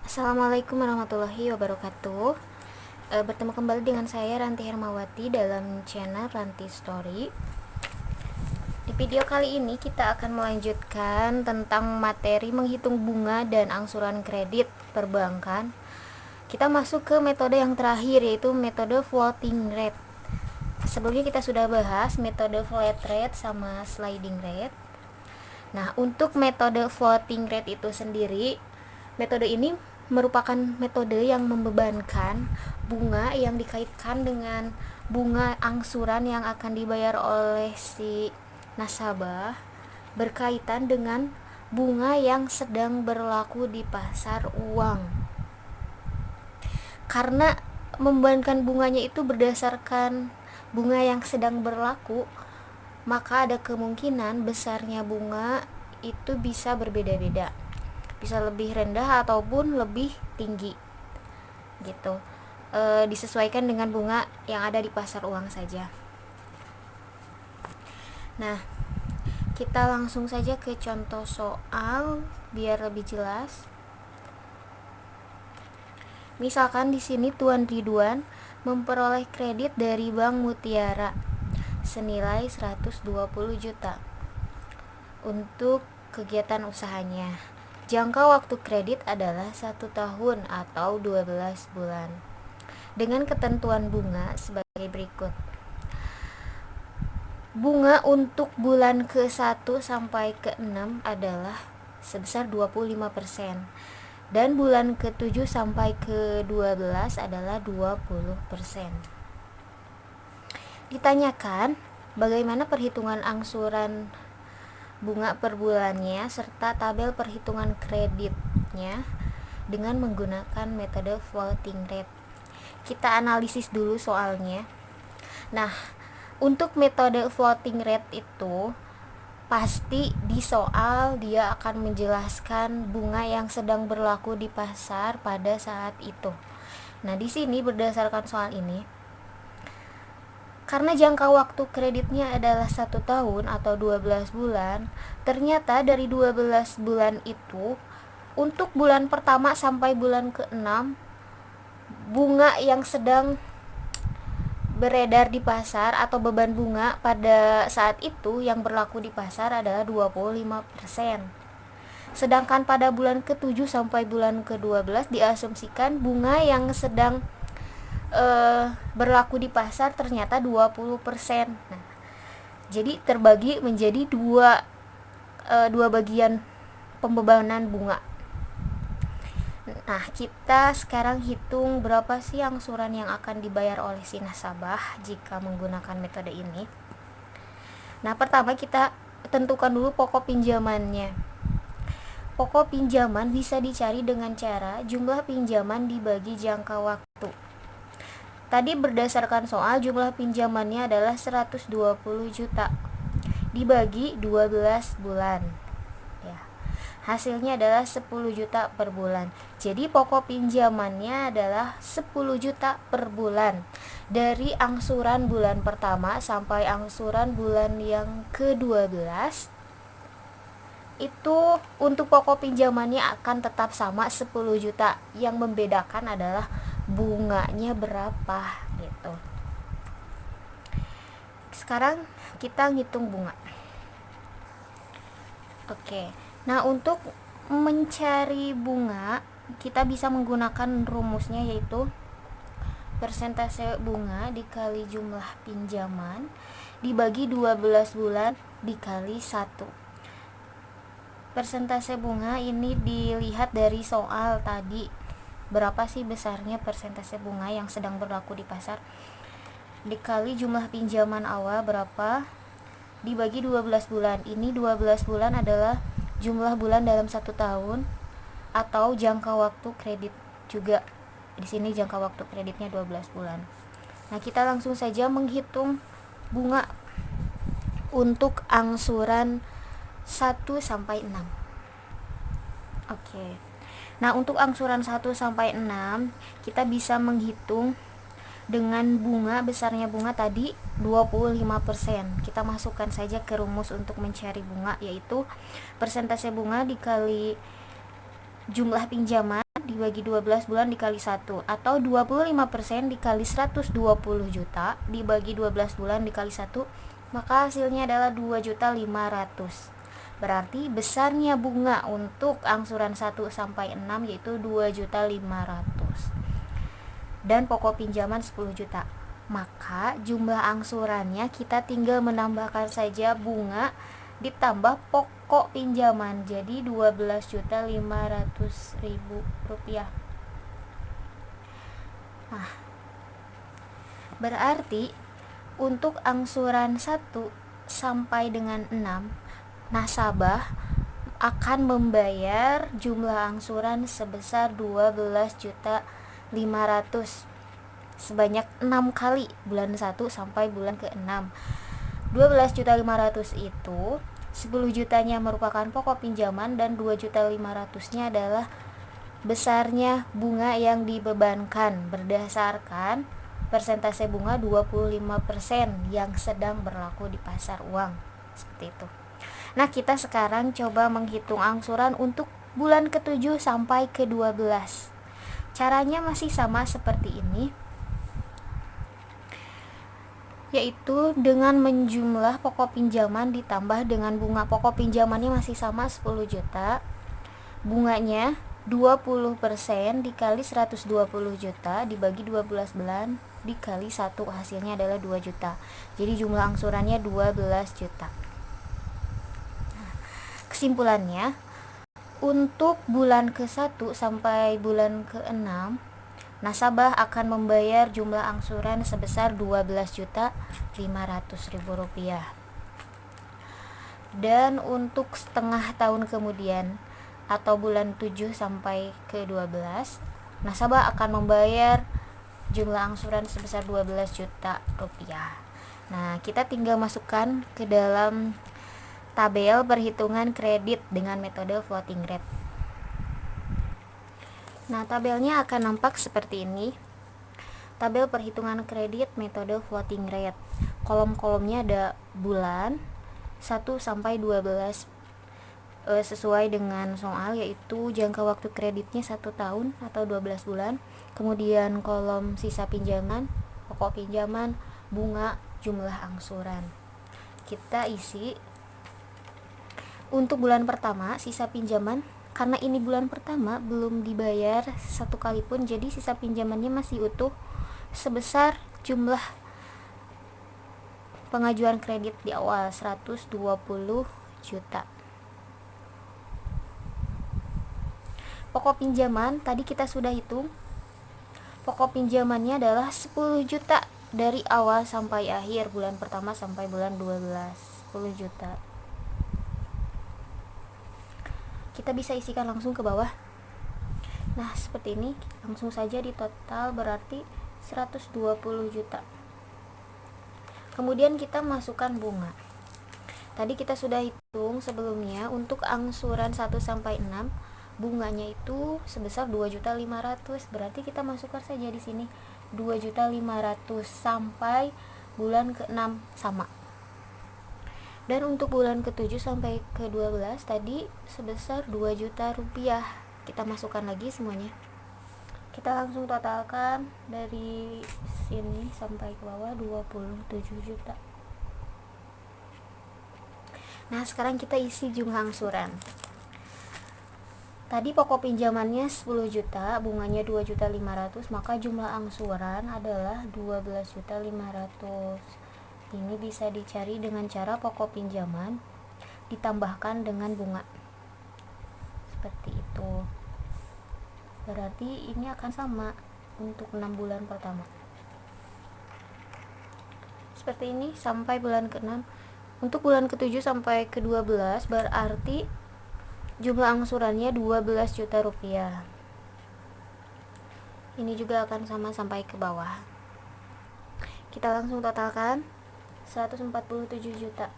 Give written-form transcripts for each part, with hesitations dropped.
Assalamualaikum warahmatullahi wabarakatuh. Bertemu kembali dengan saya Ranti Hermawati dalam channel Ranti Story. Di video kali ini kita akan melanjutkan tentang materi menghitung bunga dan angsuran kredit perbankan. Kita masuk ke metode yang terakhir, yaitu metode floating rate. Sebelumnya kita sudah bahas metode flat rate sama sliding rate. Nah, untuk metode floating rate itu sendiri, metode ini merupakan metode yang membebankan bunga yang dikaitkan dengan bunga angsuran yang akan dibayar oleh si nasabah berkaitan dengan bunga yang sedang berlaku di pasar uang. Karena membebankan bunganya itu berdasarkan bunga yang sedang berlaku, maka ada kemungkinan besarnya bunga itu bisa berbeda-beda, bisa lebih rendah ataupun lebih tinggi gitu, disesuaikan dengan bunga yang ada di pasar uang saja. Nah, kita langsung saja ke contoh soal biar lebih jelas. Misalkan di sini Tuan Ridwan memperoleh kredit dari Bank Mutiara senilai 120 juta untuk kegiatan usahanya. Jangka waktu kredit adalah 1 tahun atau 12 bulan. Dengan ketentuan bunga sebagai berikut. Bunga untuk bulan ke-1 sampai ke-6 adalah sebesar 25%. Dan bulan ke-7 sampai ke-12 adalah 20%. Ditanyakan bagaimana perhitungan angsuran bunga per bulannya serta tabel perhitungan kreditnya dengan menggunakan metode floating rate. Kita analisis dulu soalnya. Nah, untuk metode floating rate itu pasti di soal dia akan menjelaskan bunga yang sedang berlaku di pasar pada saat itu. Nah, di sini berdasarkan soal ini, karena jangka waktu kreditnya adalah 1 tahun atau 12 bulan, ternyata dari 12 bulan itu, untuk bulan pertama sampai bulan ke-6, bunga yang sedang beredar di pasar atau beban bunga pada saat itu yang berlaku di pasar adalah 25%. Sedangkan pada bulan ke-7 sampai bulan ke-12 diasumsikan bunga yang sedang berlaku di pasar ternyata 20%. Nah, jadi terbagi menjadi dua bagian pembebanan bunga. Nah, kita sekarang hitung berapa sih angsuran yang akan dibayar oleh si nasabah jika menggunakan metode ini. Nah, pertama kita tentukan dulu pokok pinjamannya. Pokok pinjaman bisa dicari dengan cara jumlah pinjaman dibagi jangka waktu. Tadi berdasarkan soal jumlah pinjamannya adalah 120 juta dibagi 12 bulan. Hasilnya adalah 10 juta per bulan. Jadi pokok pinjamannya adalah 10 juta per bulan. Dari angsuran bulan pertama sampai angsuran bulan yang ke-12, itu untuk pokok pinjamannya akan tetap sama 10 juta. Yang membedakan adalah bunganya berapa gitu. Sekarang kita ngitung bunga. Oke. Nah, untuk mencari bunga, kita bisa menggunakan rumusnya, yaitu persentase bunga dikali jumlah pinjaman dibagi 12 bulan dikali 1. Persentase bunga ini dilihat dari soal tadi. Berapa sih besarnya persentase bunga yang sedang berlaku di pasar? Dikali jumlah pinjaman awal berapa dibagi 12 bulan. Ini 12 bulan adalah jumlah bulan dalam 1 tahun atau jangka waktu kredit juga. Di sini jangka waktu kreditnya 12 bulan. Nah, kita langsung saja menghitung bunga untuk angsuran 1 sampai 6. Oke. Nah, untuk angsuran 1 sampai 6 kita bisa menghitung dengan bunga, besarnya bunga tadi 25%. Kita masukkan saja ke rumus untuk mencari bunga, yaitu persentase bunga dikali jumlah pinjaman dibagi 12 bulan dikali 1, atau 25% dikali 120 juta dibagi 12 bulan dikali 1, maka hasilnya adalah 2.500.000. Berarti besarnya bunga untuk angsuran 1 sampai 6 yaitu 2.500.000. Dan pokok pinjaman 10 juta. Maka jumlah angsurannya kita tinggal menambahkan saja bunga ditambah pokok pinjaman, jadi 12.500.000 rupiah. Nah, berarti untuk angsuran 1 sampai dengan 6, nasabah akan membayar jumlah angsuran sebesar 12.500.000 sebanyak 6 kali, bulan 1 sampai bulan ke-6. 12.500.000 itu 10 jutanya merupakan pokok pinjaman dan 2.500.000-nya adalah besarnya bunga yang dibebankan berdasarkan persentase bunga 25% yang sedang berlaku di pasar uang. Seperti itu. Nah, kita sekarang coba menghitung angsuran untuk bulan ke-7 sampai ke-12. Caranya masih sama seperti ini, yaitu dengan menjumlah pokok pinjaman ditambah dengan bunga. Pokok pinjamannya masih sama 10 juta, bunganya 20% dikali 120 juta dibagi 12 bulan dikali 1, hasilnya adalah 2 juta. Jadi jumlah angsurannya 12 juta. Kesimpulannya, untuk bulan ke-1 sampai bulan ke-6, nasabah akan membayar jumlah angsuran sebesar 12.500.000 rupiah. Dan untuk setengah tahun kemudian atau bulan 7 sampai ke-12, nasabah akan membayar jumlah angsuran sebesar 12 juta rupiah. Nah, kita tinggal masukkan ke dalam tabel perhitungan kredit dengan metode floating rate. Nah, tabelnya akan nampak seperti ini. Tabel perhitungan kredit metode floating rate. Kolom-kolomnya ada bulan 1 sampai 12 sesuai dengan soal, yaitu jangka waktu kreditnya 1 tahun atau 12 bulan. Kemudian kolom sisa pinjaman, pokok pinjaman, bunga, jumlah angsuran. Kita isi untuk bulan pertama sisa pinjaman. Karena ini bulan pertama belum dibayar satu kali pun, jadi sisa pinjamannya masih utuh sebesar jumlah pengajuan kredit di awal 120 juta. Pokok pinjaman tadi kita sudah hitung. Pokok pinjamannya adalah 10 juta dari awal sampai akhir, bulan pertama sampai bulan 12, 10 juta. Kita bisa isikan langsung ke bawah. Nah, seperti ini, langsung saja di total berarti 120 juta. Kemudian kita masukkan bunga. Tadi kita sudah hitung sebelumnya untuk angsuran 1 sampai 6, bunganya itu sebesar 2.500.000. Berarti kita masukkan saja di sini 2.500.000 sampai bulan ke-6 sama. Dan untuk bulan ke-7 sampai ke-12 tadi sebesar 2 juta rupiah. Kita masukkan lagi semuanya. Kita langsung totalkan dari sini sampai ke bawah 27 juta. Nah, sekarang kita isi jumlah angsuran. Tadi pokok pinjamannya 10 juta, bunganya 2.500.000, maka jumlah angsuran adalah 12.500.000. Ini bisa dicari dengan cara pokok pinjaman ditambahkan dengan bunga. Seperti itu. Berarti ini akan sama untuk 6 bulan pertama. Seperti ini sampai bulan ke-6. Untuk bulan ke-7 sampai ke-12 berarti jumlah angsurannya 12 juta rupiah. Ini juga akan sama sampai ke bawah. Kita langsung totalkan 147 juta.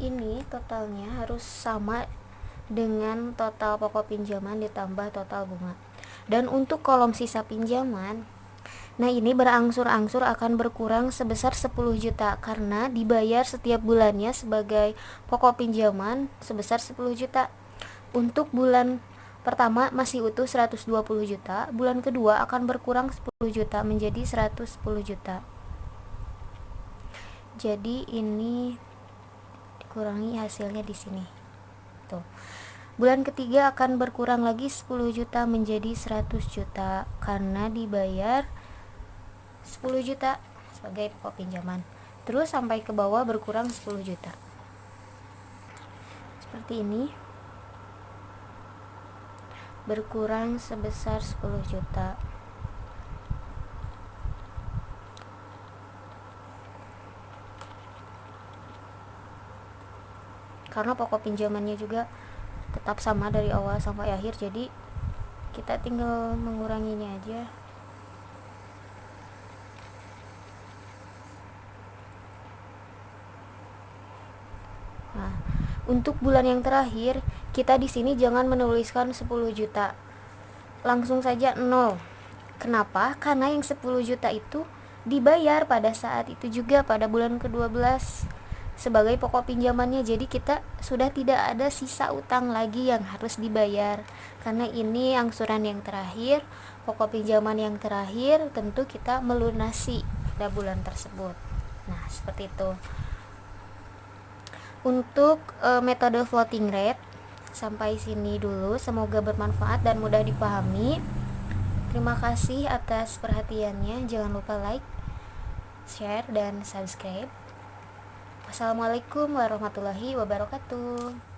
Ini totalnya harus sama dengan total pokok pinjaman ditambah total bunga. Dan untuk kolom sisa pinjaman, Nah, ini berangsur-angsur akan berkurang sebesar 10 juta karena dibayar setiap bulannya sebagai pokok pinjaman sebesar 10 juta. Untuk bulan pertama masih utuh 120 juta, bulan kedua akan berkurang 10 juta menjadi 110 juta. Jadi ini dikurangi hasilnya di sini. Tuh. Bulan ketiga akan berkurang lagi 10 juta menjadi 100 juta karena dibayar 10 juta sebagai pokok pinjaman. Terus sampai ke bawah berkurang 10 juta. Seperti ini. Berkurang sebesar 10 juta. Karena pokok pinjamannya juga tetap sama dari awal sampai akhir, jadi kita tinggal menguranginya aja. Nah, untuk bulan yang terakhir, kita di sini jangan menuliskan 10 juta. Langsung saja 0. Kenapa? Karena yang 10 juta itu dibayar pada saat itu juga pada bulan ke-12 sebagai pokok pinjamannya. Jadi kita sudah tidak ada sisa utang lagi yang harus dibayar. Karena ini angsuran yang terakhir, pokok pinjaman yang terakhir, tentu kita melunasi pada bulan tersebut. Nah, seperti itu. Untuk metode floating rate sampai sini dulu, semoga bermanfaat dan mudah dipahami. Terima kasih atas perhatiannya. Jangan lupa like, share, dan subscribe. Wassalamualaikum warahmatullahi wabarakatuh.